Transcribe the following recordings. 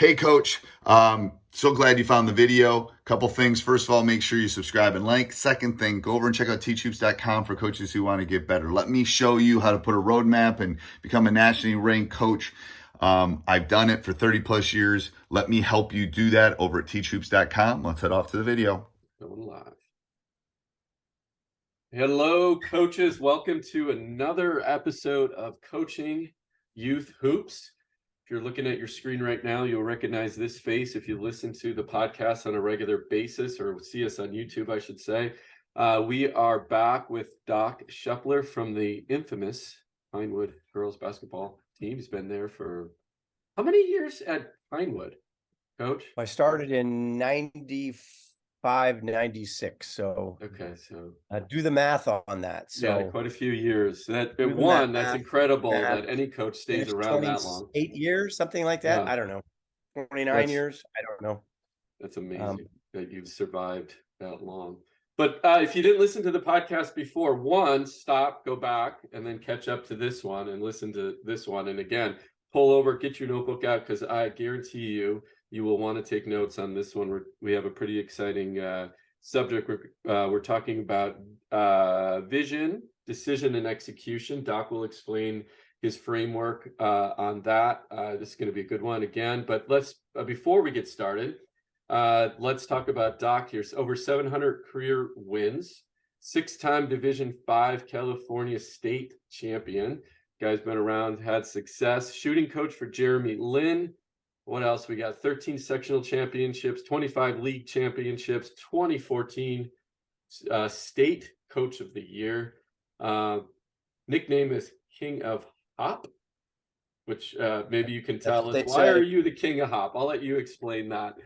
Hey, Coach. So glad you found the video. Couple things. First of all, make sure you subscribe and like. Second thing, go over and check out teachhoops.com for coaches who want to get better. Let me show you how to put a roadmap and become a nationally ranked coach. I've done it for 30 plus years. Let me help you do that over at teachhoops.com. Let's head off to the video. Going live. Hello, coaches. Welcome to another episode of Coaching Youth Hoops. If you're looking at your screen right now, you'll recognize this face if you listen to the podcast on a regular basis, or see us on YouTube, I should say. We are back with Doc Shepler from the infamous Pinewood girls basketball team. He's been there for how many years at Pinewood, Coach? I started in 95, 96. So Okay, so do the math on that. So yeah, quite a few years. That's math, incredible that any coach stays around that long. 8 years, something like that. Yeah. I don't know. 29 years. I don't know. That's amazing that you've survived that long. But if you didn't listen to the podcast before, one, stop, go back, and then catch up to this one and listen to this one. And again, pull over, get your notebook out, because I guarantee you will want to take notes on this one. We have a pretty exciting subject. We're talking about vision, decision, and execution. Doc will explain his framework on that. This is going to be a good one again. But let's before we get started, let's talk about Doc here. Over 700 career wins, 6-time Division V California State champion. Guy's been around, had success. Shooting coach for Jeremy Lin. What else? We got 13 sectional championships, 25 league championships, 2014 state coach of the year. Nickname is King of Hop, which maybe you can tell us. Why are you the King of Hop? I'll let you explain that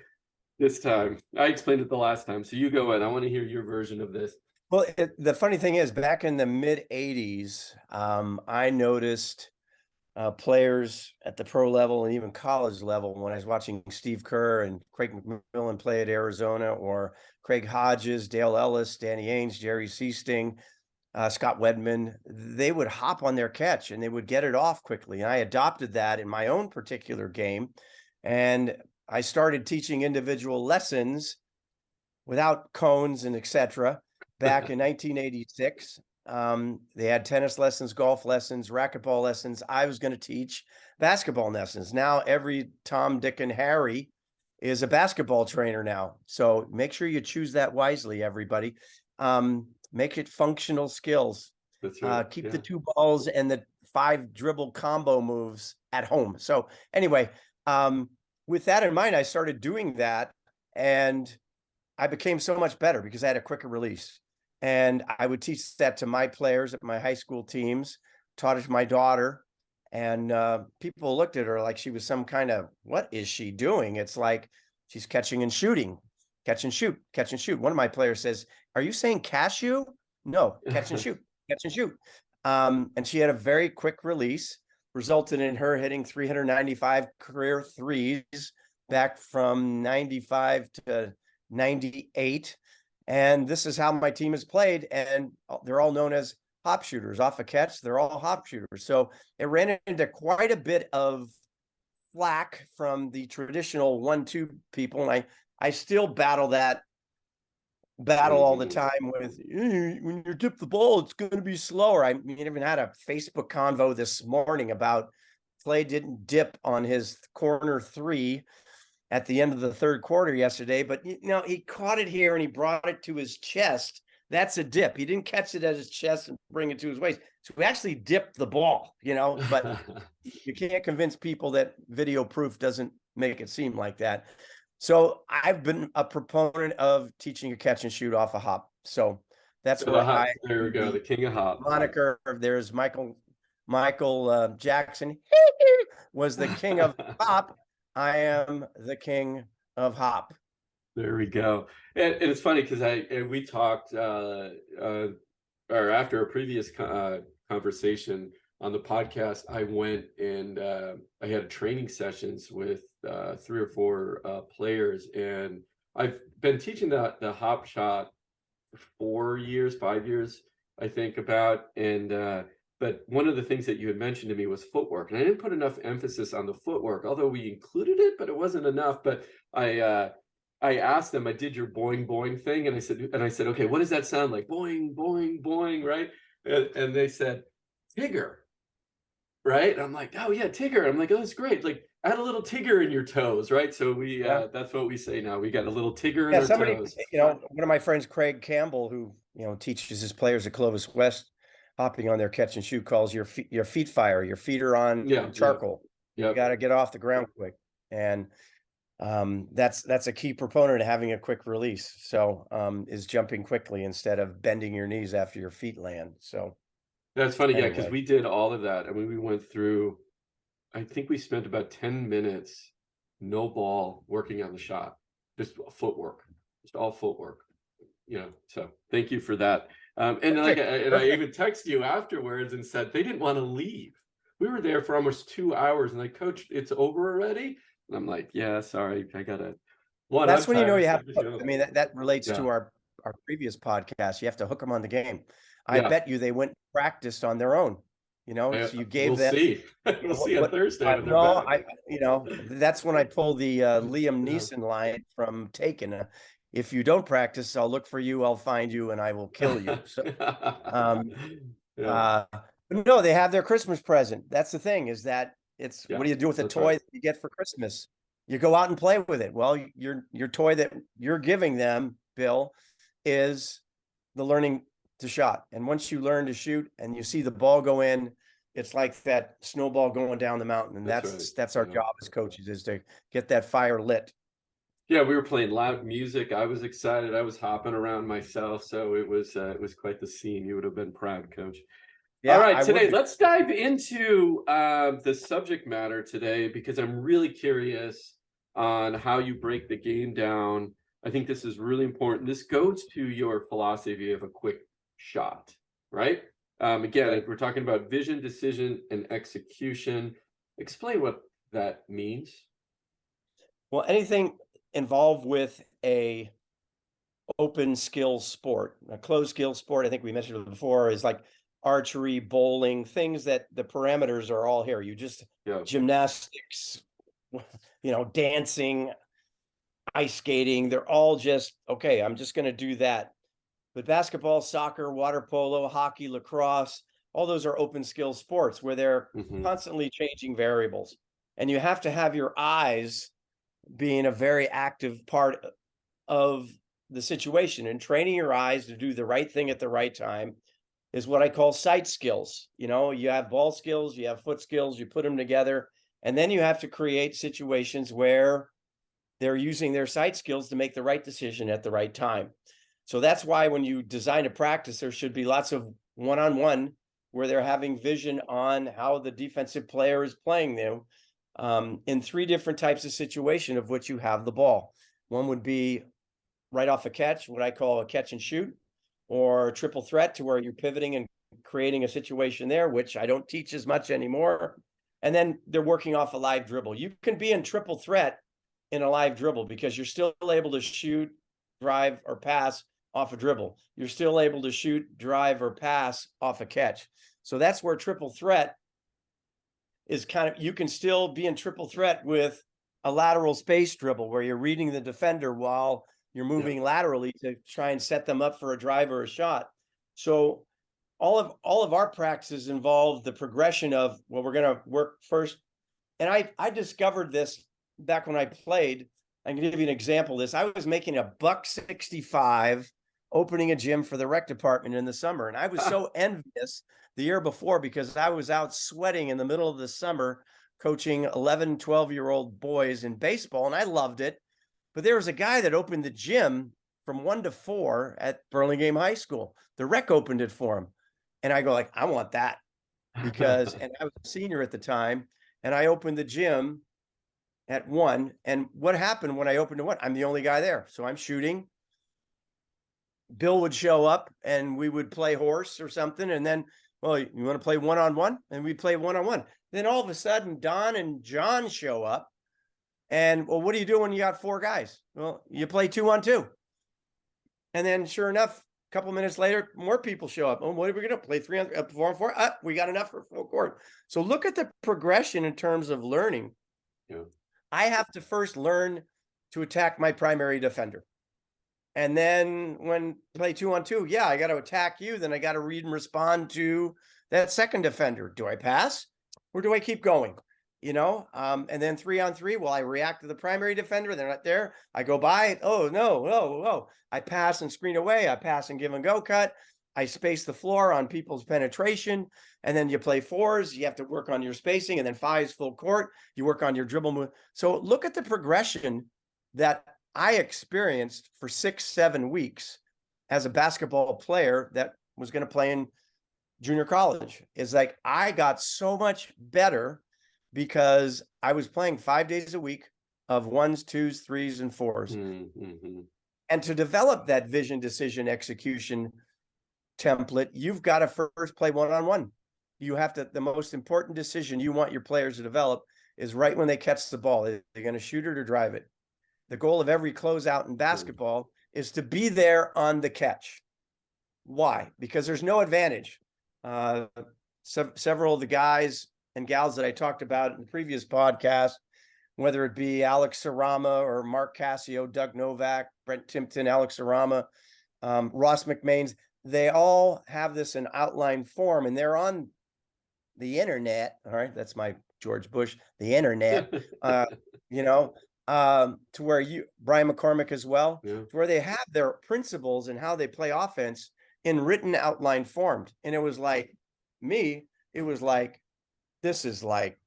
this time. I explained it the last time, so you go ahead. I want to hear your version of this. Well, the funny thing is, back in the mid 80s, I noticed players at the pro level and even college level when I was watching Steve Kerr and Craig McMillan play at Arizona, or Craig Hodges, Dale Ellis, Danny Ainge, Jerry Seasting, Scott Wedman. They would hop on their catch and they would get it off quickly. And I adopted that in my own particular game. And I started teaching individual lessons without cones and etc. back in 1986. They had tennis lessons, golf lessons, racquetball lessons. I was going to teach basketball lessons. Now every Tom, Dick, and Harry is a basketball trainer now. So make sure you choose that wisely, everybody. Make it functional skills. That's right. Keep the 2 balls and the 5 dribble combo moves at home. So anyway, with that in mind, I started doing that, and I became so much better because I had a quicker release. And I would teach that to my players at my high school teams, taught it to my daughter, and people looked at her like she was some kind of, what is she doing? It's like she's catching and shooting, catch and shoot, catch and shoot. One of my players says, "Are you saying cashew?" No, catch and shoot, catch and shoot. And she had a very quick release, resulted in her hitting 395 career threes back from 95 to 98. And this is how my team is played. And they're all known as hop shooters. Off a catch, they're all hop shooters. So it ran into quite a bit of flack from the traditional 1-2 people. And I still battle all the time with, when you dip the ball, it's going to be slower. I even had a Facebook convo this morning about Clay didn't dip on his corner 3 at the end of the third quarter yesterday, but he caught it here and he brought it to his chest. That's a dip. He didn't catch it at his chest and bring it to his waist. So we actually dipped the ball, but you can't convince people that video proof doesn't make it seem like that. So I've been a proponent of teaching a catch and shoot off a hop. So that's where there we go, the King of Hop moniker. There's Michael Jackson was the King of Hop. I am the King of Hop. There we go. And it's funny because we talked or after a previous conversation on the podcast, I went and I had training sessions with 3 or 4 players, and I've been teaching the hop shot for 4 years, 5 years, I think about, and But one of the things that you had mentioned to me was footwork, and I didn't put enough emphasis on the footwork, although we included it, but it wasn't enough. But I asked them, I did your boing boing thing, and I said, okay, what does that sound like? Boing boing boing, right? And they said, Tigger, right? And I'm like, oh yeah, Tigger. I'm like, oh, that's great. Like, add a little Tigger in your toes, right? So that's what we say now. We got a little Tigger in our somebody, toes. one of my friends, Craig Campbell, who, teaches his players at Clovis West, hopping on their catch and shoot, calls your feet fire. Your feet are on charcoal. Yeah. You got to get off the ground quick. And that's a key proponent of having a quick release. So is jumping quickly instead of bending your knees after your feet land. So that's funny. anyway. Yeah, because we did all of that. I mean, we went through, I think we spent about 10 minutes, no ball, working on the shot, just footwork, just all footwork, so thank you for that. And I even texted you afterwards and said they didn't want to leave. We were there for almost 2 hours, and like, Coach, it's over already. And I'm like, yeah, sorry, I gotta. That's when you have. I mean, that relates to our previous podcast. You have to hook them on the game. I bet you they went and practiced on their own. So you gave them. See. We'll see on Thursday. That's when I pull the Liam Neeson line from Taken. If you don't practice, I'll look for you, I'll find you, and I will kill you. So, but no, they have their Christmas present. That's the thing, is that what do you do with a toy that you get for Christmas? You go out and play with it. Well, your toy that you're giving them, Bill, is the learning to shot. And once you learn to shoot and you see the ball go in, it's like that snowball going down the mountain. And that's our job as coaches, is to get that fire lit. Yeah, we were playing loud music. I was excited. I was hopping around myself. So it was quite the scene. You would have been proud, Coach. Yeah, all right, today let's dive into the subject matter today, because I'm really curious on how you break the game down. I think this is really important. This goes to your philosophy of a quick shot, right? Again, we're talking about vision, decision, and execution. Explain what that means. Well, anything involved with a open skill sport, a closed skill sport, I think we mentioned it before, is like archery, bowling, things that the parameters are all here. You just gymnastics, dancing, ice skating, they're all just, okay, I'm just going to do that. But basketball, soccer, water polo, hockey, lacrosse, all those are open skill sports where they're constantly changing variables. And you have to have your eyes being a very active part of the situation, and training your eyes to do the right thing at the right time is what I call sight skills. You have ball skills, you have foot skills, you put them together, and then you have to create situations where they're using their sight skills to make the right decision at the right time. So that's why when you design a practice, there should be lots of one-on-one where they're having vision on how the defensive player is playing them in 3 different types of situation of which you have the ball. One would be right off a catch, what I call a catch and shoot, or triple threat, to where you're pivoting and creating a situation there, which I don't teach as much anymore. And then they're working off a live dribble. You can be in triple threat in a live dribble because you're still able to shoot, drive, or pass off a dribble. You're still able to shoot, drive, or pass off a catch. So that's where triple threat is you can still be in triple threat with a lateral space dribble where you're reading the defender while you're moving laterally to try and set them up for a drive or a shot. So all of our practices involve the progression of, well, we're going to work first. And I discovered this back when I played. I can give you an example of this. I was making $165 opening a gym for the rec department in the summer. And I was so envious the year before because I was out sweating in the middle of the summer coaching 11, 12-year-old boys in baseball. And I loved it. But there was a guy that opened the gym from 1 to 4 at Burlingame High School. The rec opened it for him. And I go like, I want that, because, and I was a senior at the time, and I opened the gym at 1. And what happened when I opened at 1? I'm the only guy there. So I'm shooting. Bill would show up and we would play horse or something. And then, well, you want to play one-on-one? And we play one-on-one. Then all of a sudden, Don and John show up. And, well, what do you do when you got 4 guys? Well, you play 2-on-2. And then sure enough, couple minutes later, more people show up. Oh, what are we going to play? 4 on 4. We got enough for full court. So look at the progression in terms of learning. Yeah. I have to first learn to attack my primary defender. And then when play 2 on 2, yeah, I got to attack you. Then I got to read and respond to that second defender. Do I pass or do I keep going? And then 3 on 3, well, I react to the primary defender. They're not there. I go by. Oh, no. I pass and screen away. I pass and give and go cut. I space the floor on people's penetration. And then you play 4s. You have to work on your spacing. And then 5s full court. You work on your dribble move. So look at the progression that I experienced for 6-7 weeks as a basketball player that was going to play in junior college. Is like I got so much better because I was playing 5 days a week of 1s, 2s, 3s, and 4s. Mm-hmm. And to develop that vision, decision, execution template, you've got to first play one-on-one. You have to, the most important decision you want your players to develop is right when they catch the ball. They're going to shoot it or drive it. The goal of every closeout in basketball is to be there on the catch. Why? Because there's no advantage. Several of the guys and gals that I talked about in the previous podcast, whether it be Alex Sarama or Mark Cassio, Doug Novak, Brent Timpton, Alex Sarama, Ross McMains, they all have this in outline form and they're on the internet. All right. That's my George Bush, the internet, to where Brian McCormick as well, to where they have their principles and how they play offense in written outline formed. And it was like this is like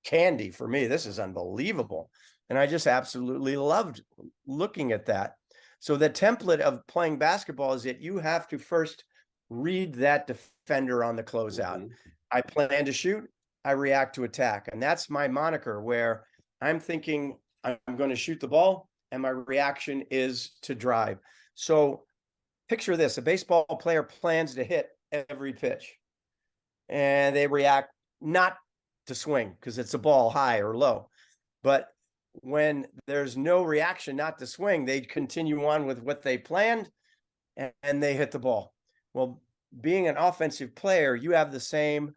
candy for me. This is unbelievable. And I just absolutely loved looking at that. So the template of playing basketball is that you have to first read that defender on the closeout. Mm-hmm. I plan to shoot, I react to attack. And that's my moniker, where I'm thinking I'm going to shoot the ball and my reaction is to drive. So picture this, a baseball player plans to hit every pitch and they react not to swing because it's a ball high or low. But when there's no reaction not to swing, they continue on with what they planned and they hit the ball. Well, being an offensive player, you have the same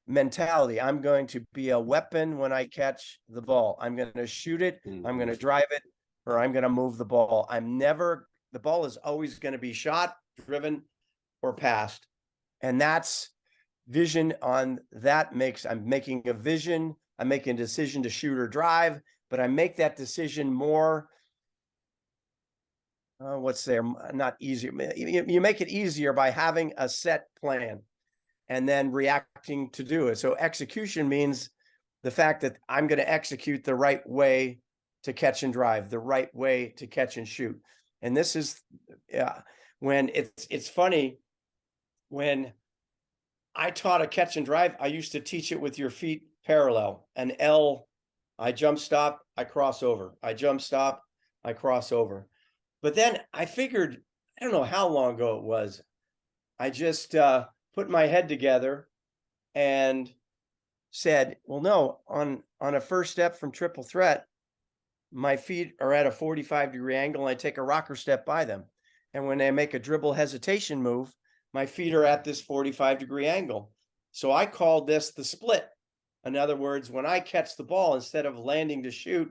mentality. I'm going to be a weapon when I catch the ball. I'm going to shoot it. Mm-hmm. I'm going to drive it, or I'm going to move the ball. The ball is always going to be shot, driven, or passed. And that's vision on that I'm making a vision. I'm making a decision to shoot or drive, but I make that decision more, not easier. You make it easier by having a set plan and then reacting to do it. So execution means the fact that I'm going to execute the right way to catch and drive, the right way to catch and shoot. And this is when it's funny, when I taught a catch and drive, I used to teach it with your feet parallel. An L, I jump stop, I cross over. I jump stop, I cross over. But then I figured, I don't know how long ago it was, I just put my head together and said, well, no, on a first step from triple threat, my feet are at a 45-degree angle and I take a rocker step by them. And when I make a dribble hesitation move, my feet are at this 45-degree angle. So I called this the split. In other words, when I catch the ball, instead of landing to shoot,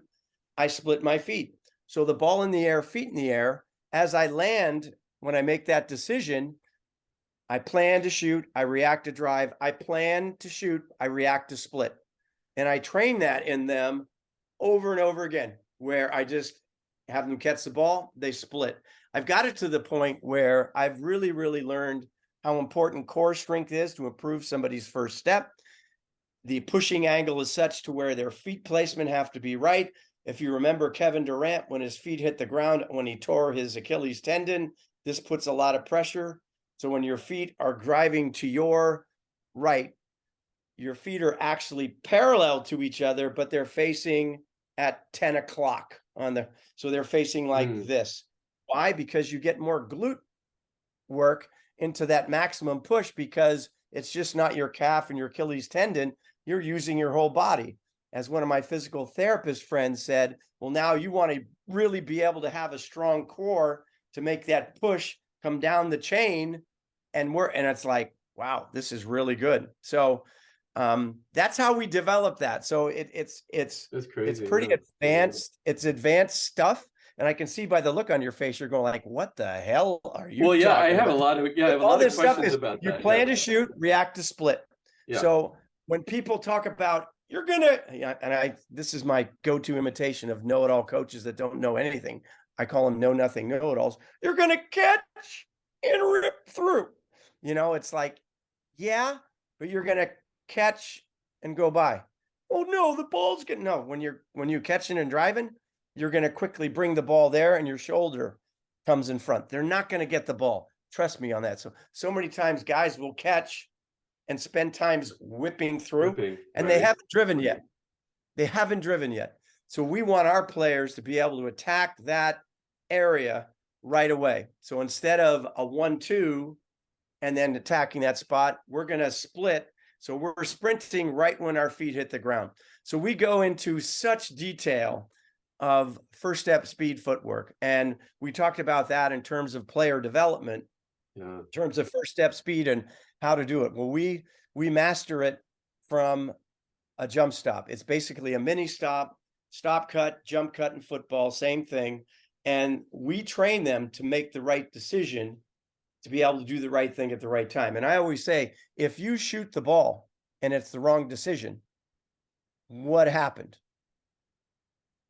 I split my feet. So the ball in the air, feet in the air, as I land, when I make that decision, I plan to shoot, I react to drive. I plan to shoot, I react to split. And I train that in them over and over again, where I just have them catch the ball, they split. I've got it to the point where I've really, really learned how important core strength is to improve somebody's first step. The pushing angle is such to where their feet placement have to be right. If you remember Kevin Durant, when his feet hit the ground, when he tore his Achilles tendon, this puts a lot of pressure. So when your feet are driving to your right, your feet are actually parallel to each other, but they're facing at 10 o'clock so they're facing like this. Why? Because you get more glute work into that maximum push, because it's just not your calf and your Achilles tendon. You're using your whole body. As one of my physical therapist friends said, well, now you want to really be able to have a strong core to make that push come down the chain, and it's like, wow, this is really good. So that's how we develop that. So it's That's crazy. it's pretty advanced. It's advanced stuff. And I can see by the look on your face, you're going like, what the hell are you talking I have about? I have a All lot of this stuff questions is about you that. plan to shoot, react to split. Yeah. So when people talk about you're gonna, and this is my go-to imitation of know-it-all coaches that don't know anything. I call them know nothing know-it-alls. You're gonna catch and rip through. It's like, yeah, but you're gonna catch and go by. Oh no, the ball's getting no. When you're catching and driving, you're gonna quickly bring the ball there, and your shoulder comes in front. They're not gonna get the ball. Trust me on that. So many times guys will catch and spend times whipping through, and they haven't driven yet. They haven't driven yet. So we want our players to be able to attack that area right away. So instead of a 1-2 and then attacking that spot, we're going to split. So we're sprinting right when our feet hit the ground. So we go into such detail of first step speed footwork. And we talked about that in terms of player development, in terms of first step speed and how to do it. Well, we master it from a jump stop. It's basically a mini stop, cut, jump cut in football, same thing. And we train them to make the right decision, to be able to do the right thing at the right time. And I always say, if you shoot the ball and it's the wrong decision, what happened?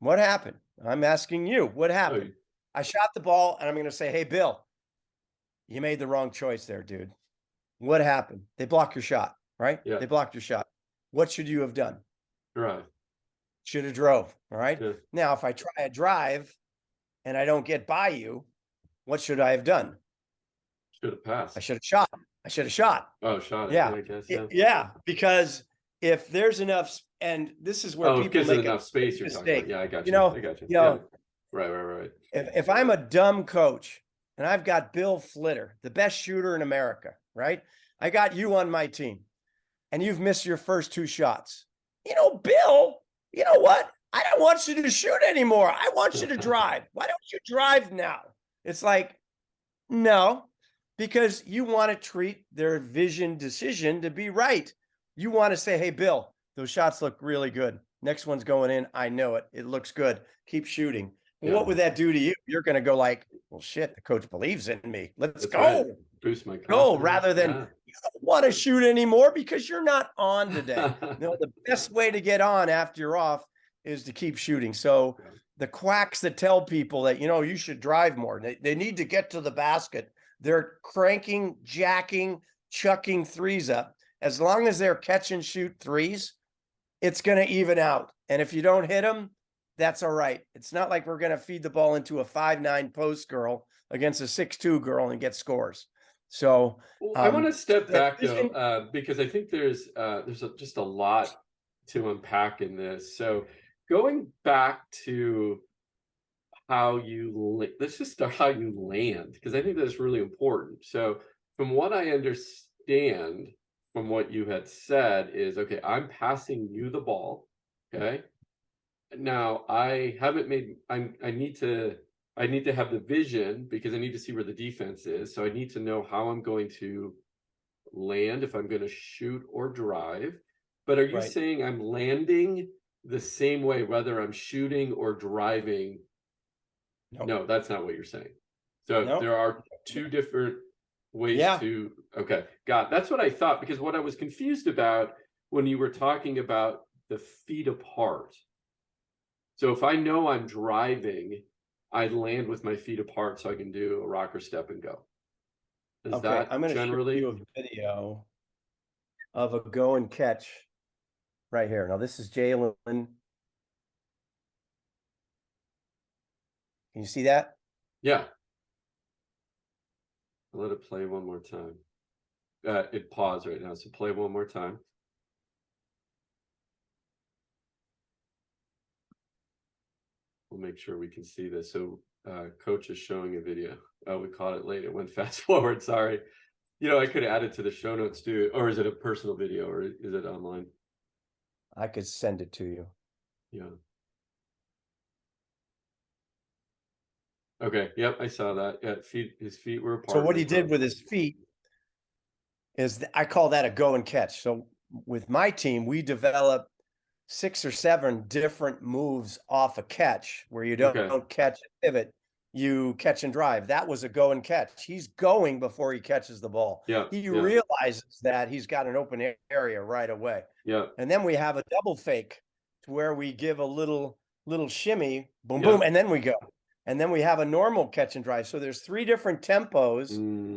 What happened? I'm asking you, what happened? I shot the ball, and I'm going to say, hey, Bill, you made the wrong choice there, dude. What happened? They blocked your shot, right? Yeah. They blocked your shot. What should you have done? Drive. Should have drove. All right. Yeah. Now, if I try a drive and I don't get by you, what should I have done? Should have passed. I should have shot. Oh, shot it. Yeah. I guess. Yeah. Because if there's enough, and this is where people make enough space. You're mistake. talking about. Yeah, I got you. I got you. Right. If I'm a dumb coach and I've got Bill Flitter, the best shooter in America, right? I got you on my team and you've missed your first 2 shots. Bill, you know what? I don't want you to shoot anymore. I want you to drive. Why don't you drive now? It's like, no, because you want to treat their vision decision to be right. You want to say, hey, Bill, those shots look really good. Next one's going in. I know it. It looks good. Keep shooting. Well, what would that do to you? You're going to go like, well, shit, the coach believes in me. Let's go. Right. Boost my confidence. Go rather than you don't want to shoot anymore because you're not on today. The best way to get on after you're off is to keep shooting. So the quacks that tell people that, you should drive more, they need to get to the basket. They're cranking, jacking, chucking threes up. As long as they're catch and shoot threes, it's going to even out. And if you don't hit them, that's all right. It's not like we're going to feed the ball into a 5'9" post girl against a 6'2" girl and get scores. So I want to step back though, because I think there's just a lot to unpack in this. So going back to let's just start how you land, because I think that's really important. So from what I understand from what you had said is, okay, I'm passing you the ball. Okay. Now I need to have the vision because I need to see where the defense is. So I need to know how I'm going to land, if I'm going to shoot or drive. But are you saying I'm landing the same way, whether I'm shooting or driving? No, that's not what you're saying. So there are 2 different ways to, okay, that's what I thought, because what I was confused about when you were talking about the feet apart. So if I know I'm driving, I land with my feet apart so I can do a rocker step and go. Is that I'm going to show you a video of a go and catch right here. Now this is Jalen. Can you see that? Yeah. I'll let it play one more time. It paused right now, so play one more time. We'll make sure we can see this. So Coach is showing a video. We caught it late. It went fast forward. Sorry. I could add it to the show notes too. Or is it a personal video, or is it online? I could send it to you. Yeah. Okay. Yep. I saw that. Yeah. His feet were apart. So what no he did problem. with his feet is I call that a go and catch. So with my team, we develop 6 or 7 different moves off a catch where you don't Okay. catch and pivot, you catch and drive. That was a go and catch. He's going before he catches the ball. Yeah. He Yeah. realizes that he's got an open area right away. Yeah. And then we have a double fake to where we give a little shimmy, boom, Yeah. boom, and then we go. And then we have a normal catch and drive. So there's 3 different tempos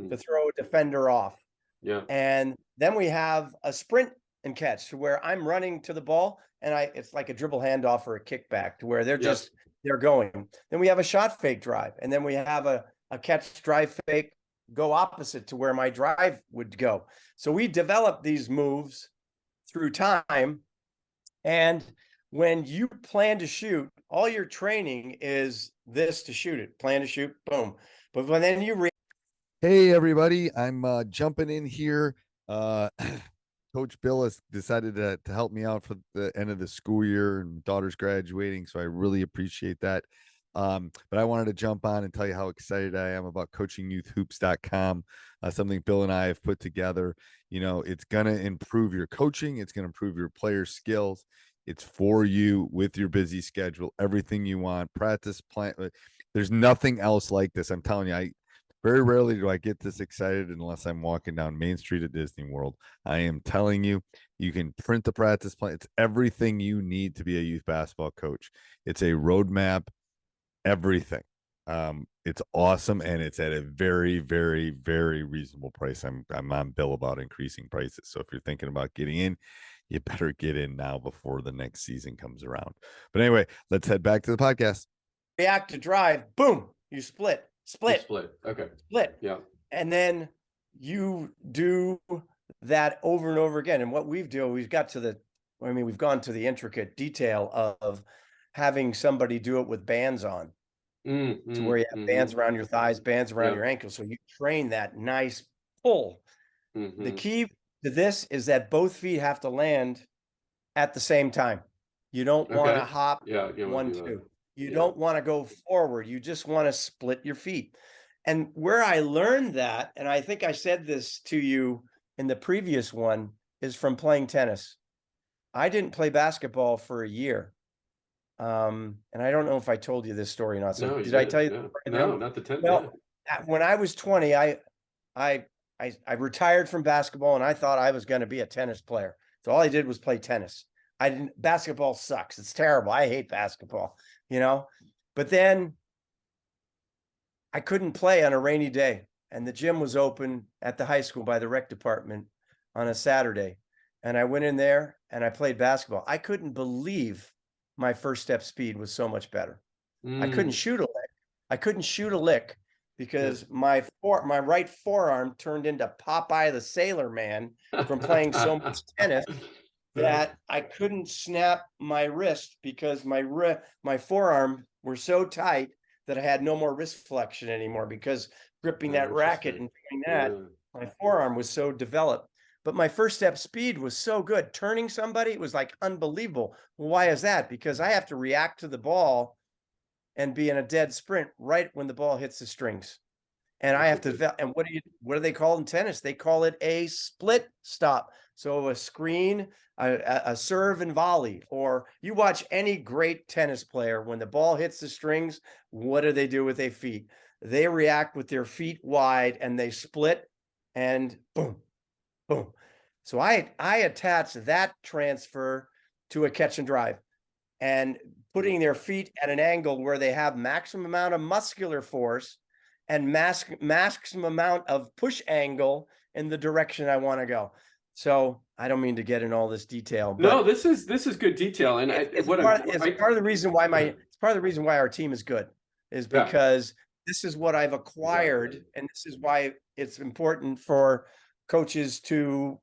to throw a defender off. Yeah. And then we have a sprint and catch to where I'm running to the ball and it's like a dribble handoff or a kickback to where they're going. Then we have a shot fake drive. And then we have a catch drive fake go opposite to where my drive would go. So we develop these moves through time. And when you plan to shoot, all your training is this to shoot it, plan to shoot, boom. But when then you Hey everybody, I'm jumping in here. Coach Bill has decided to help me out for the end of the school year, and my daughter's graduating, so I really appreciate that. But I wanted to jump on and tell you how excited I am about coachingyouthhoops.com, something Bill and I have put together. You know, it's going to improve your coaching. It's going to improve your player skills. It's for you with your busy schedule, everything you want, practice plan. There's nothing else like this. I'm telling you, very rarely do I get this excited unless I'm walking down Main Street at Disney World. I am telling you, you can print the practice plan. It's everything you need to be a youth basketball coach. It's a roadmap, everything. It's awesome, and it's at a very, very, very reasonable price. I'm on Bill about increasing prices. So if you're thinking about getting in, you better get in now before the next season comes around. But anyway, let's head back to the podcast. react to drive, boom, you split. Okay. Split. Yeah. And then you do that over and over again. And what we've gone to the intricate detail of having somebody do it with bands on to where you have bands around your thighs, bands around your ankles. So you train that nice pull. The key to this is that both feet have to land at the same time. You don't want to hop 1, 2. You don't want to go forward. You just want to split your feet. And where I learned that, and I think I said this to you in the previous one, is from playing tennis. I didn't play basketball for a year. And I don't know if I told you this story or not. So did I tell you? No, not the 10. Well, when I was 20, I retired from basketball and I thought I was going to be a tennis player. So all I did was play tennis. Basketball sucks. It's terrible. I hate basketball, but then I couldn't play on a rainy day, and the gym was open at the high school by the rec department on a Saturday. And I went in there and I played basketball. I couldn't believe my first step speed was so much better. I couldn't shoot a lick. Because my right forearm turned into Popeye the Sailor Man from playing so much tennis that I couldn't snap my wrist because my forearm were so tight that I had no more wrist flexion anymore because gripping that racket and doing that, my forearm was so developed. But my first step speed was so good. Turning somebody was like unbelievable. Well, why is that? Because I have to react to the ball and be in a dead sprint right when the ball hits the strings. And I have to, and what do they call in tennis? They call it a split stop. So a screen, a serve and volley, or you watch any great tennis player, when the ball hits the strings, what do they do with their feet? They react with their feet wide and they split and boom, boom. So I attach that transfer to a catch and drive. And putting their feet at an angle where they have maximum amount of muscular force and maximum amount of push angle in the direction I want to go. So I don't mean to get in all this detail, but no, this is good detail, and it's part of the reason why our team is good is because this is what I've acquired, and this is why it's important for coaches to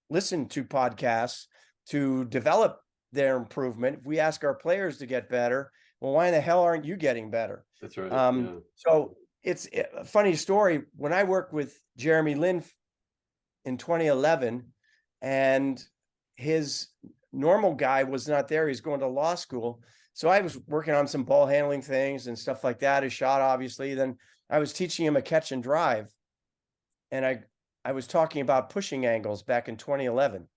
listen to podcasts to develop their improvement. If we ask our players to get better, well, why in the hell aren't you getting better? That's right. So it's a funny story. When I worked with Jeremy Lin in 2011, and his normal guy was not there. He's going to law school. So I was working on some ball handling things and stuff like that. His shot, obviously. Then I was teaching him a catch and drive. And I was talking about pushing angles back in 2011.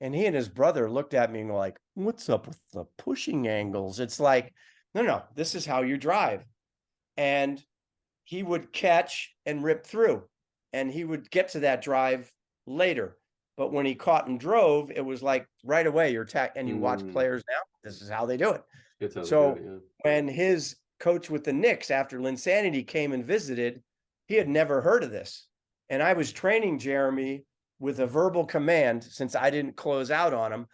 And he and his brother looked at me and were like, what's up with the pushing angles? It's like, no, this is how you drive. And he would catch and rip through. And he would get to that drive later. But when he caught and drove, it was like right away you're and you watch players now, this is how they do it. So when his coach with the Knicks after Linsanity came and visited, he had never heard of this. And I was training Jeremy with a verbal command, since I didn't close out on him.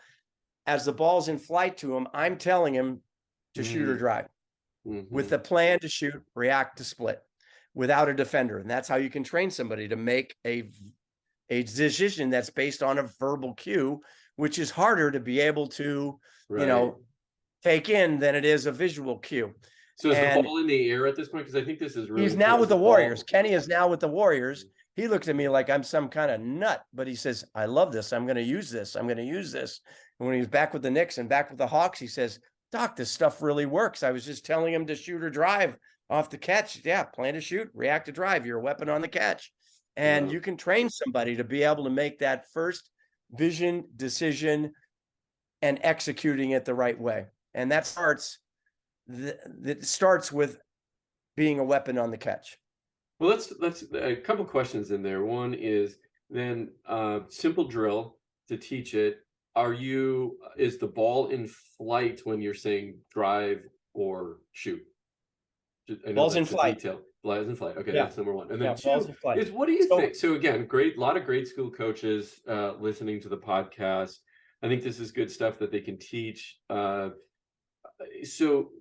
As the ball's in flight to him, I'm telling him to shoot or drive with the plan to shoot, react to split without a defender. And that's how you can train somebody to make a decision that's based on a verbal cue, which is harder to be able to, take in than it is a visual cue. So is the ball in the air at this point? Because I think this is really. He's now with the Warriors. Kenny is now with the Warriors. He looked at me like I'm some kind of nut, but he says, I love this. I'm going to use this. I'm going to use this. And when he was back with the Knicks and back with the Hawks, he says, Doc, this stuff really works. I was just telling him to shoot or drive off the catch. Yeah, plan to shoot, react to drive. You're a weapon on the catch. And you can train somebody to be able to make that first vision, decision, and executing it the right way. And that starts with being a weapon on the catch. Well, let's a couple questions in there. One is then simple drill to teach it. Is the ball in flight when you're saying drive or shoot? Ball's in flight. Ball's in flight. Okay, that's number one. And then two is, what do you think? So again, a lot of grade school coaches listening to the podcast. I think this is good stuff that they can teach. So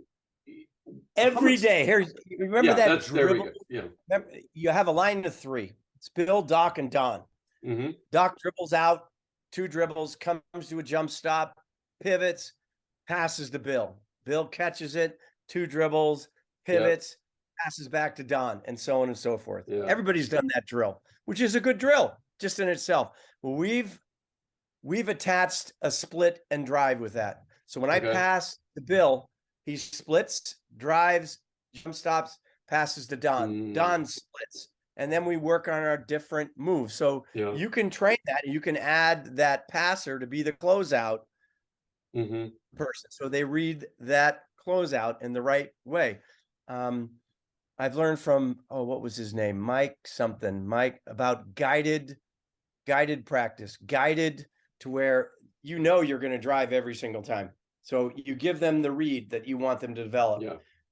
every day, here, remember that dribble? Remember, you have a line of three. It's Bill, Doc, and Don. Doc dribbles out, 2 dribbles, comes to a jump stop, pivots, passes to Bill. Bill catches it, 2 dribbles, pivots, passes back to Don, and so on and so forth. Everybody's done that drill, which is a good drill just in itself. Well, we've attached a split and drive with that. So when I pass to Bill, he splits, drives, jump stops, passes to Don. Don splits. And then we work on our different moves. So you can train that. You can add that passer to be the closeout person. So they read that closeout in the right way. I've learned from, what was his name? Mike, about guided practice, guided to where you're going to drive every single time. So you give them the read that you want them to develop.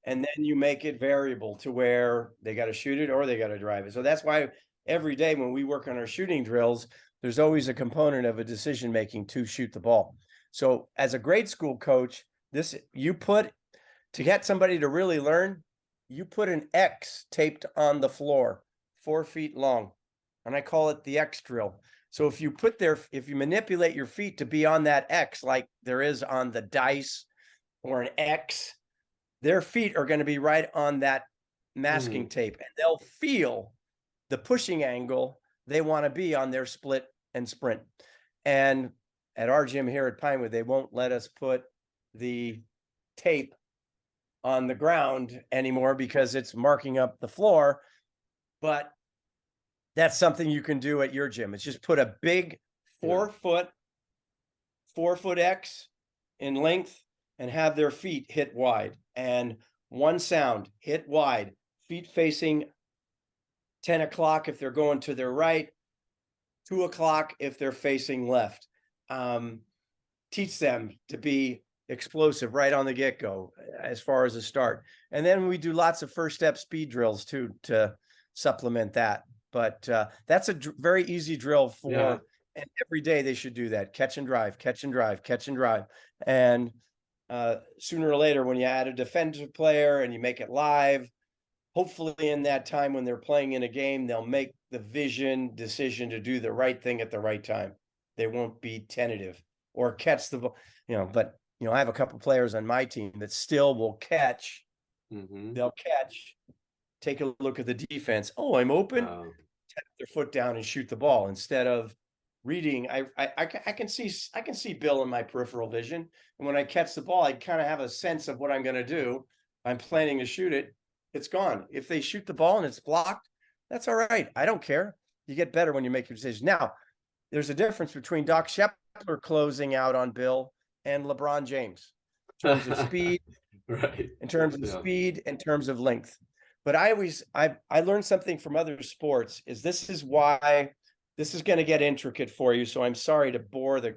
And then you make it variable to where they got to shoot it or they got to drive it. So that's why every day when we work on our shooting drills, there's always a component of a decision-making to shoot the ball. So as a grade school coach, to get somebody to really learn, you put an X taped on the floor, 4 feet long. And I call it the X drill. So if you manipulate your feet to be on that X, like there is on the dice or an X, their feet are going to be right on that masking tape, and they'll feel the pushing angle they want to be on their split and sprint. And at our gym here at Pinewood, they won't let us put the tape on the ground anymore because it's marking up the floor. But that's something you can do at your gym. It's just put a big 4 foot X in length and have their feet hit wide. And one sound, hit wide, feet facing 10 o'clock if they're going to their right, 2 o'clock if they're facing left. Teach them to be explosive right on the get-go as far as a start. And then we do lots of first step speed drills too to supplement that. But that's a very easy drill for, and every day they should do that. Catch and drive, catch and drive, catch and drive. And sooner or later, when you add a defensive player and you make it live, hopefully in that time when they're playing in a game, they'll make the decision to do the right thing at the right time. They won't be tentative or catch the ball, but I have a couple players on my team that still will catch. They'll catch, take a look at the defense. Oh, I'm open. Tap their foot down and shoot the ball instead of reading, I can see Bill in my peripheral vision. And when I catch the ball, I kind of have a sense of what I'm going to do. I'm planning to shoot it. It's gone. If they shoot the ball and it's blocked, that's all right. I don't care. You get better when you make your decision. Now, there's a difference between Doc Shepler closing out on Bill and LeBron James in terms of speed, Right. in terms of speed, in terms of length. But I learned something from other sports is this is why this is going to get intricate for you. So I'm sorry to bore the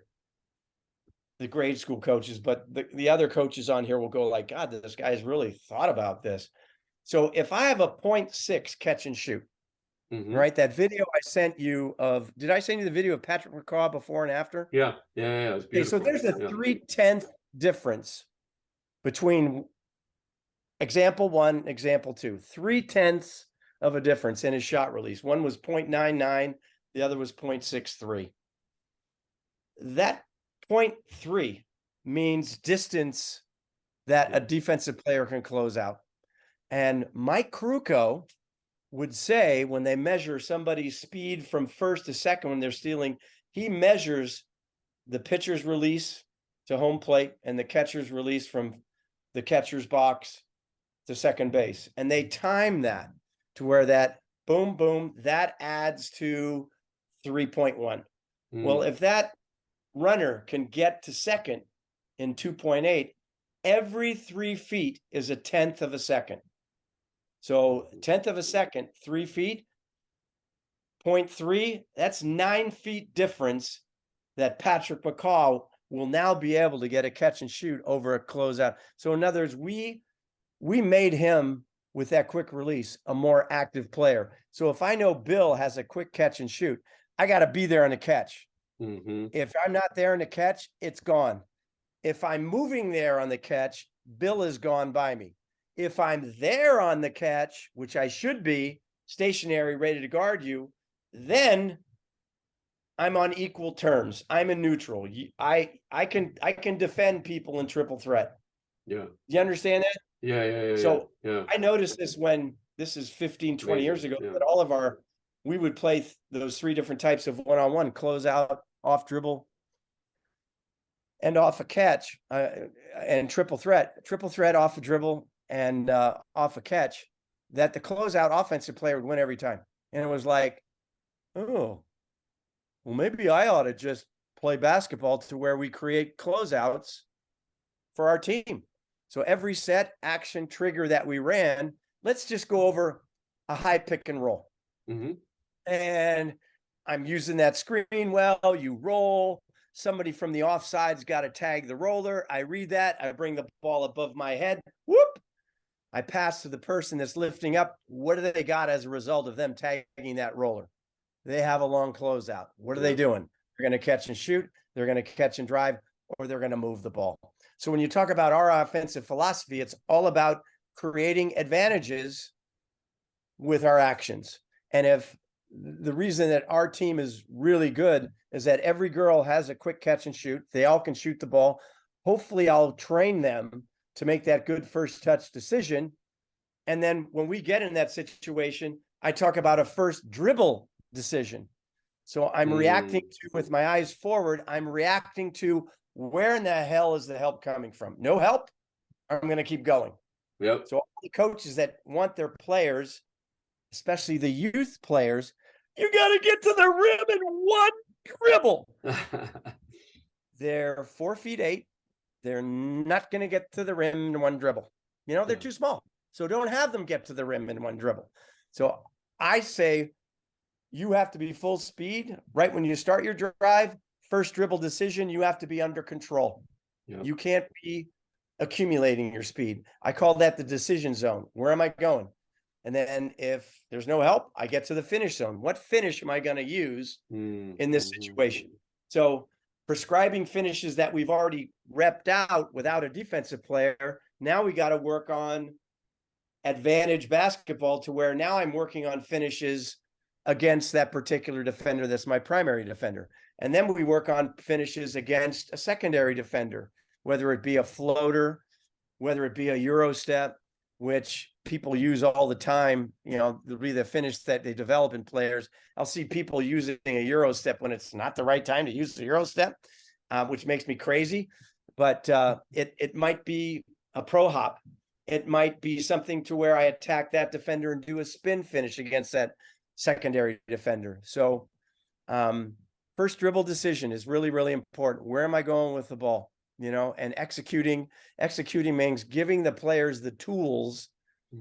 grade school coaches, but the other coaches on here will go like, God, this guy's really thought about this. So if I have a 0.6 catch and shoot, right? That video I sent you of, did I send you the video of Patrick McCaw before and after? Yeah. It was beautiful. Okay, so there's a 3/10 difference between example 1, example 2, 3/10 of a difference in his shot release. One was 0.99, the other was 0.63. That 0.3 means distance that a defensive player can close out. And Mike Caruco would say when they measure somebody's speed from first to second when they're stealing, he measures the pitcher's release to home plate and the catcher's release from the catcher's box to second base. And they time that to where that boom, boom, that adds to 3.1. Well, if that runner can get to second in 2.8, every 3 feet is a 1/10 of a second. So 1/10 of a second, 3 feet, 0.3, that's 9 feet difference that Patrick McCaw will now be able to get a catch and shoot over a closeout. So in other words, we made him with that quick release a more active player. So if I know Bill has a quick catch and shoot, I got to be there on the catch. If I'm not there on the catch, it's gone. If I'm moving there on the catch, Bill is gone by me. If I'm there on the catch, which I should be, stationary, ready to guard you, then I'm on equal terms. I'm a neutral. I can defend people in triple threat. Yeah. You understand that? Yeah. So yeah. I noticed this when this is 15, 20 years ago, Yeah. that we would play those 3 different types of one-on-one, close out, off dribble, and off a catch, and triple threat off a dribble and off a catch, that the closeout offensive player would win every time. And it was like, oh, well, maybe I ought to just play basketball to where we create closeouts for our team. So every set, action, trigger that we ran, let's just go over a high pick and roll. And I'm using that screen well, you roll, somebody from the offside's got to tag the roller. I read that, I bring the ball above my head, whoop, I pass to the person that's lifting up. What do they got as a result of them tagging that roller? They have a long closeout. What are they doing? They're going to catch and shoot, they're going to catch and drive, or they're going to move the ball. So when you talk about our offensive philosophy, it's all about creating advantages with our actions. And if the reason that our team is really good is that every girl has a quick catch and shoot, they all can shoot the ball. Hopefully I'll train them to make that good first touch decision. And then when we get in that situation, I talk about a first dribble decision. So I'm reacting to, with my eyes forward, I'm reacting to, where in the hell is the help coming from? No help? I'm going to keep going. Yep. So all the coaches that want their players, especially the youth players, you got to get to the rim in one dribble. They're 4'8". They're not going to get to the rim in one dribble. You know, they're too small. So don't have them get to the rim in one dribble. So I say you have to be full speed right when you start your drive. First dribble decision, you have to be under control. Yep. You can't be accumulating your speed. I call that the decision zone. Where am I going? And then if there's no help, I get to the finish zone. What finish am I going to use in this situation? So prescribing finishes that we've already repped out without a defensive player, now we got to work on advantage basketball to where now I'm working on finishes against that particular defender that's my primary defender. And then we work on finishes against a secondary defender, whether it be a floater, whether it be a Euro step, which people use all the time, there'll be the finish that they develop in players. I'll see people using a Euro step when it's not the right time to use the Euro step, which makes me crazy. But it might be a pro hop. It might be something to where I attack that defender and do a spin finish against that secondary defender. So first dribble decision is really, really important. Where am I going with the ball? And executing means giving the players the tools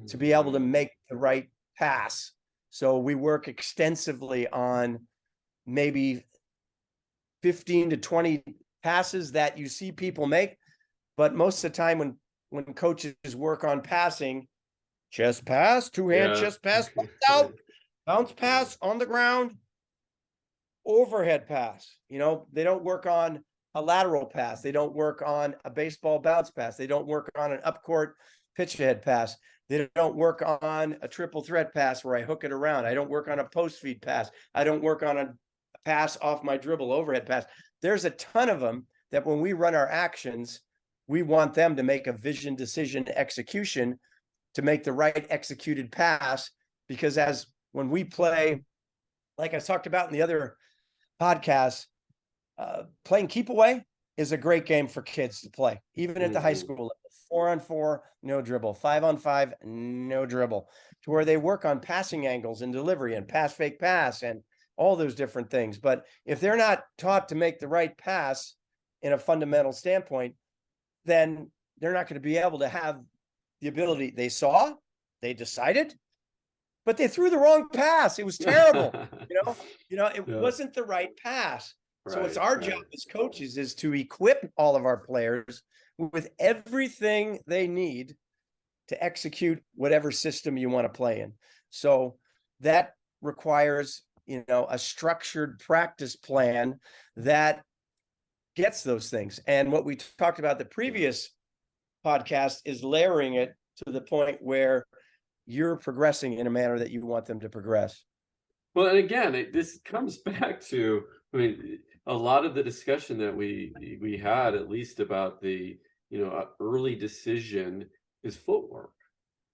to be able to make the right pass. So we work extensively on maybe 15 to 20 passes that you see people make. But most of the time when coaches work on passing, chest pass, two-hand chest pass, out, bounce pass on the ground, overhead pass. They don't work on a lateral pass. They don't work on a baseball bounce pass. They don't work on an up-court pitch ahead pass. They don't work on a triple threat pass where I hook it around. I don't work on a post feed pass. I don't work on a pass off my dribble overhead pass. There's a ton of them that when we run our actions, we want them to make a vision, decision, execution to make the right executed pass. Because when we play, like I talked about in the other podcasts, playing keep away is a great game for kids to play, even at the high school level. 4-on-4, no dribble. 5-on-5, no dribble. To where they work on passing angles and delivery and pass fake pass and all those different things. But if they're not taught to make the right pass in a fundamental standpoint, then they're not going to be able to have the ability. They saw, they decided, but they threw the wrong pass. It was terrible. It wasn't the right pass. So it's our job as coaches is to equip all of our players with everything they need to execute whatever system you want to play in. So that requires, a structured practice plan that gets those things. And what we talked about the previous podcast is layering it to the point where you're progressing in a manner that you want them to progress. Well, and again, this comes back to, a lot of the discussion that we had, at least about the, early decision is footwork.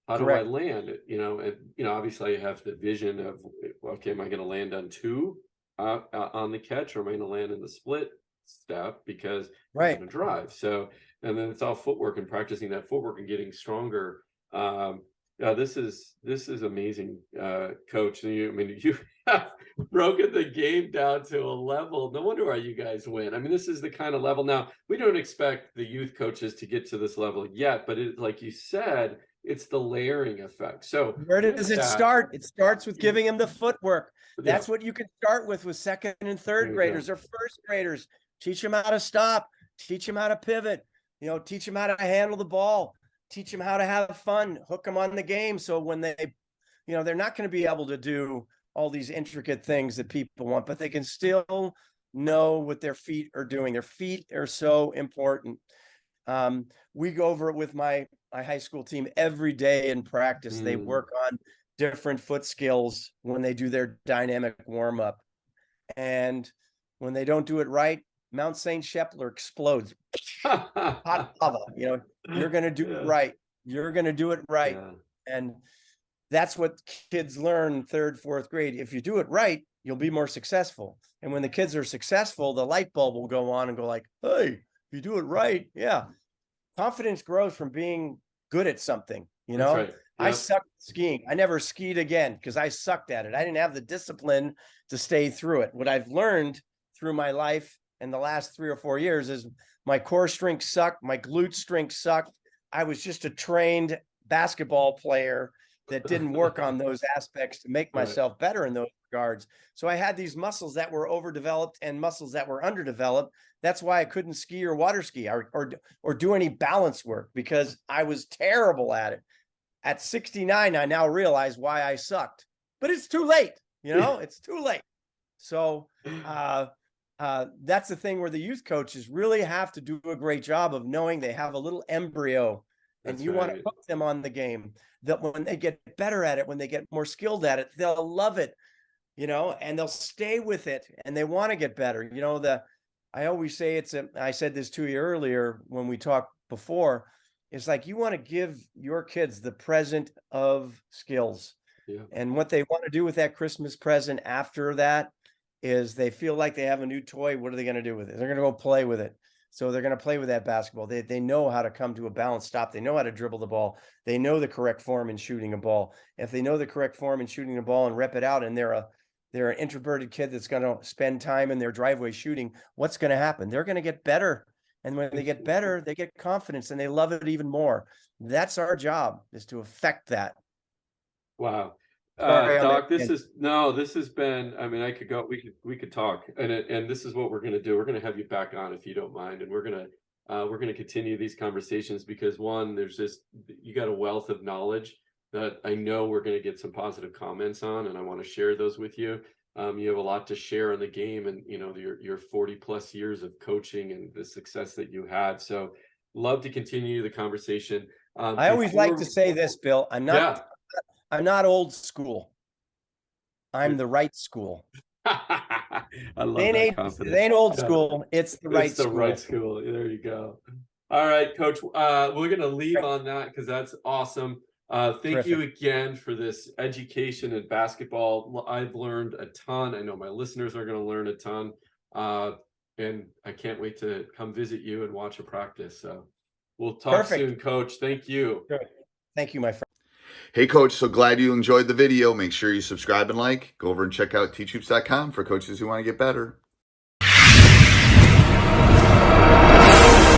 How Correct. do I land it? And, obviously I have the vision of, okay, am I going to land on two on the catch, or am I going to land in the split step because I'm going to drive? So, and then it's all footwork and practicing that footwork and getting stronger. This is amazing, Coach. You have broken the game down to a level. No wonder why you guys win. This is the kind of level. Now, we don't expect the youth coaches to get to this level yet, but like you said, it's the layering effect. So where does it start? It starts with giving them the footwork. That's what you can start with second and third graders or first graders. Teach them how to stop. Teach them how to pivot. Teach them how to handle the ball. Teach them how to have fun. Hook them on the game. So when they, they're not going to be able to do all these intricate things that people want, but they can still know what their feet are doing. Their feet are so important. We go over it with my high school team every day in practice. They work on different foot skills when they do their dynamic warm up. And when they don't do it right, Mount St. Shepler explodes. Hot lava. You're going to do it right. You're going to do it right. Yeah. And that's what kids learn 3rd, 4th grade. If you do it right, you'll be more successful. And when the kids are successful, the light bulb will go on and go like, hey, if you do it right. Yeah. Confidence grows from being good at something. That's right. Yep. I sucked at skiing. I never skied again because I sucked at it. I didn't have the discipline to stay through it. What I've learned through my life in the last 3 or 4 years is my core strength sucked. My glute strength sucked. I was just a trained basketball player that didn't work on those aspects to make myself better in those regards. So I had these muscles that were overdeveloped and muscles that were underdeveloped. That's why I couldn't ski or water ski or do any balance work because I was terrible at it. At 69, I now realize why I sucked, but it's too late. It's too late. So, that's the thing where the youth coaches really have to do a great job of knowing they have a little embryo and you want to hook them on the game, that when they get better at it, when they get more skilled at it, they'll love it, and they'll stay with it and they want to get better. I always say I said this to you earlier when we talked before, It's like you want to give your kids the present of skills. Yeah. And what they want to do with that Christmas present after that is they feel like they have a new toy. What are they going to do with it? They're going to go play with it. So they're going to play with that basketball. They know how to come to a balanced stop. They know how to dribble the ball. They know the correct form in shooting a ball. If they know the correct form in shooting a ball and rep it out, and they're an introverted kid that's going to spend time in their driveway shooting, what's going to happen? They're going to get better. And when they get better, they get confidence and they love it even more. That's our job, is to affect that. Wow. Sorry on Doc, that this has been, I mean, I could go, we could talk, and this is what we're going to do. We're going to have you back on if you don't mind. And we're going to continue these conversations because one, you got a wealth of knowledge that I know we're going to get some positive comments on, and I want to share those with you. You have a lot to share on the game, and your 40 plus years of coaching and the success that you had. So love to continue the conversation. I always like to say this, Bill. I'm not old school. I'm the right school. I love They that ain't confidence. it ain't old school. It's the right school. Right school. There you go. All right, Coach. We're gonna leave on that because that's awesome. Thank you again for this education in basketball. I've learned a ton. I know my listeners are gonna learn a ton. And I can't wait to come visit you and watch a practice. So we'll talk soon, Coach. Thank you. Good. Thank you, my friend. Hey, Coach, so glad you enjoyed the video. Make sure you subscribe and like. Go over and check out teachhoops.com for coaches who want to get better.